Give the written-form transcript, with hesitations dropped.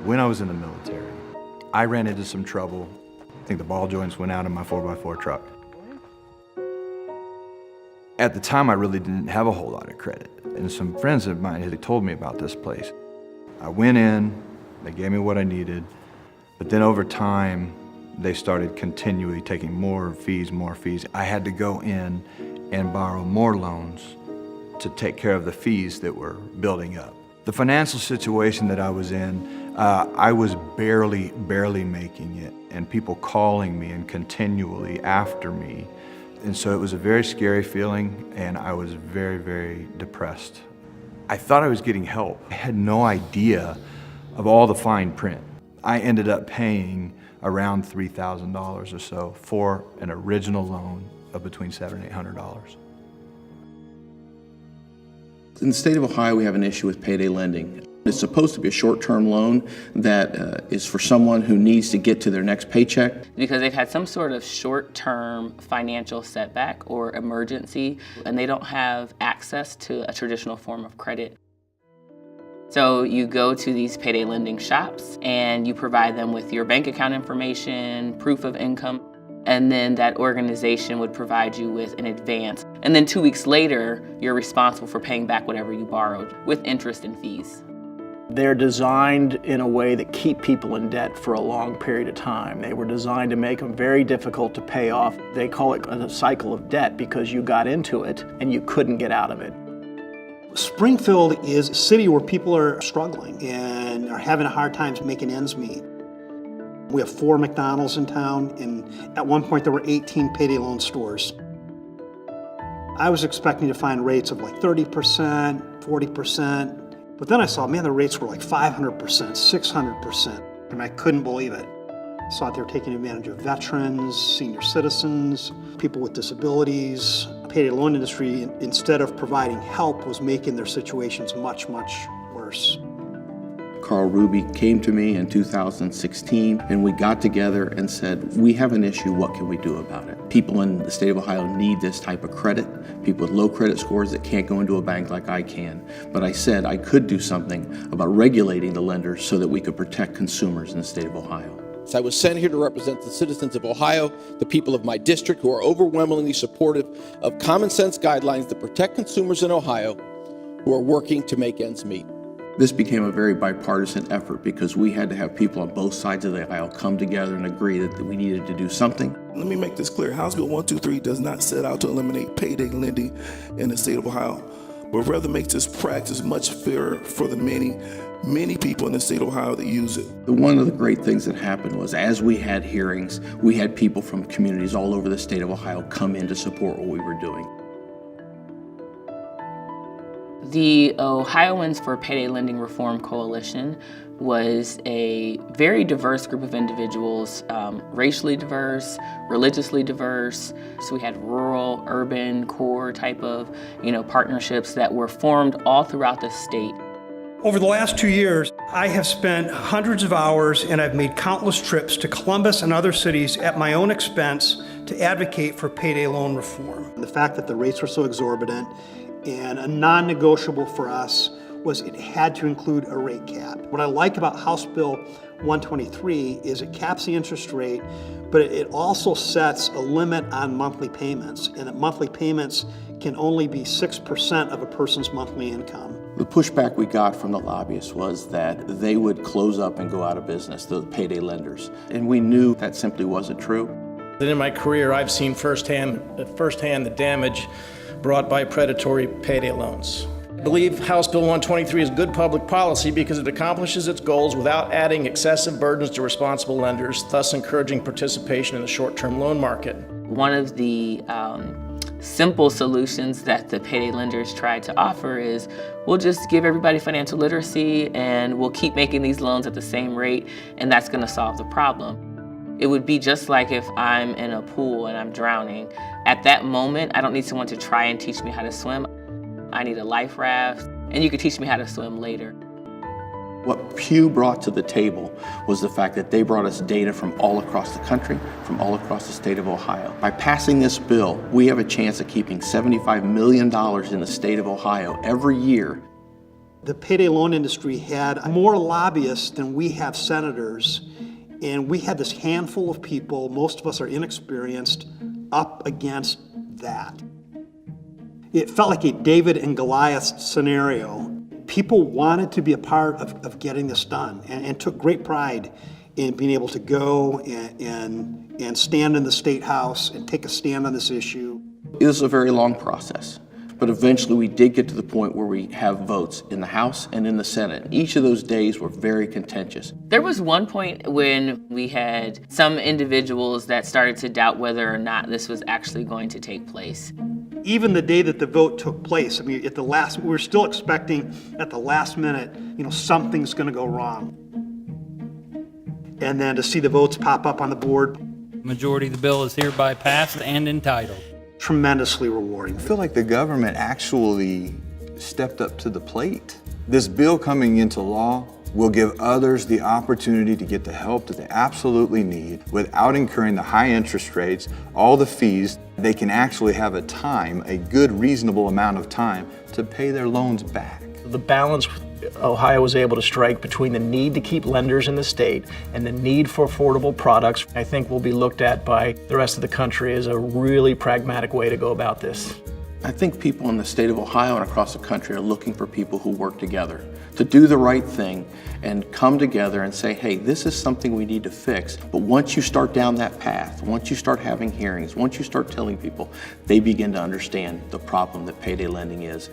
When I was in the military, I ran into some trouble. I think the ball joints went out in my 4x4 truck. At the time, I really didn't have a whole lot of credit, and some friends of mine had told me about this place. I went in, they gave me what I needed, but then over time, they started continually taking more fees, more fees. I had to go in and borrow more loans to take care of the fees that were building up. The financial situation that I was in, I was barely making it, and people calling me and continually after me. And so it was a very scary feeling, and I was very depressed. I thought I was getting help. I had no idea of all the fine print. I ended up paying around $3,000 or so for an original loan of between $700 and $800. In the state of Ohio, we have an issue with payday lending. It's supposed to be a short-term loan that is for someone who needs to get to their next paycheck. Because they've had some sort of short-term financial setback or emergency, and they don't have access to a traditional form of credit. So you go to these payday lending shops and you provide them with your bank account information, proof of income, and then that organization would provide you with an advance. And then 2 weeks later, you're responsible for paying back whatever you borrowed with interest and fees. They're designed in a way that keep people in debt for a long period of time. They were designed to make them very difficult to pay off. They call it a cycle of debt because you got into it and you couldn't get out of it. Springfield is a city where people are struggling and are having a hard time making ends meet. We have 4 McDonald's in town, and at one point there were 18 payday loan stores. I was expecting to find rates of like 30%, 40%, but then I saw, man, the rates were like 500%, 600%, and I couldn't believe it. I saw they were taking advantage of veterans, senior citizens, people with disabilities. The payday loan industry, instead of providing help, was making their situations much worse. Carl Ruby came to me in 2016, and we got together and said, we have an issue, what can we do about it? People in the state of Ohio need this type of credit, people with low credit scores that can't go into a bank like I can. But I said I could do something about regulating the lenders so that we could protect consumers in the state of Ohio. So I was sent here to represent the citizens of Ohio, the people of my district who are overwhelmingly supportive of common sense guidelines that protect consumers in Ohio who are working to make ends meet. This became a very bipartisan effort because we had to have people on both sides of the aisle come together and agree that we needed to do something. Let me make this clear. House Bill 123 does not set out to eliminate payday lending in the state of Ohio, but rather makes this practice much fairer for the many people in the state of Ohio that use it. One of the great things that happened was as we had hearings, we had people from communities all over the state of Ohio come in to support what we were doing. The Ohioans for Payday Lending Reform Coalition was a very diverse group of individuals, racially diverse, religiously diverse. So we had rural, urban, core type of, partnerships that were formed all throughout the state. Over the last 2 years, I have spent hundreds of hours and I've made countless trips to Columbus and other cities at my own expense to advocate for payday loan reform. The fact that the rates were so exorbitant and a non-negotiable for us was it had to include a rate cap. What I like about House Bill 123 is it caps the interest rate, but it also sets a limit on monthly payments, and that monthly payments can only be 6% of a person's monthly income. The pushback we got from the lobbyists was that they would close up and go out of business, the payday lenders, and we knew that simply wasn't true. In my career, I've seen firsthand the damage brought by predatory payday loans. I believe House Bill 123 is good public policy because it accomplishes its goals without adding excessive burdens to responsible lenders, thus encouraging participation in the short-term loan market. One of the simple solutions that the payday lenders tried to offer is we'll just give everybody financial literacy and we'll keep making these loans at the same rate, and that's going to solve the problem. It would be just like if I'm in a pool and I'm drowning. At that moment, I don't need someone to try and teach me how to swim. I need a life raft, and you can teach me how to swim later. What Pew brought to the table was the fact that they brought us data from all across the country, from all across the state of Ohio. By passing this bill, we have a chance of keeping $75 million in the state of Ohio every year. The payday loan industry had more lobbyists than we have senators, and we had this handful of people, most of us are inexperienced, up against that. It felt like a David and Goliath scenario. People wanted to be a part of getting this done and took great pride in being able to go and stand in the State House and take a stand on this issue. It was a very long process, but eventually we did get to the point where we have votes in the House and in the Senate. Each of those days were very contentious. There was one point when we had some individuals that started to doubt whether or not this was actually going to take place. Even the day that the vote took place, I mean, we were still expecting at the last minute, something's going to go wrong. And then to see the votes pop up on the board. Majority of the bill is hereby passed and entitled. Tremendously rewarding. I feel like the government actually stepped up to the plate. This bill coming into law will give others the opportunity to get the help that they absolutely need without incurring the high interest rates, all the fees. They can actually have a good, reasonable amount of time to pay their loans back. The balance Ohio was able to strike between the need to keep lenders in the state and the need for affordable products, I think will be looked at by the rest of the country as a really pragmatic way to go about this. I think people in the state of Ohio and across the country are looking for people who work together to do the right thing and come together and say, hey, this is something we need to fix. But once you start down that path, once you start having hearings, once you start telling people, they begin to understand the problem that payday lending is.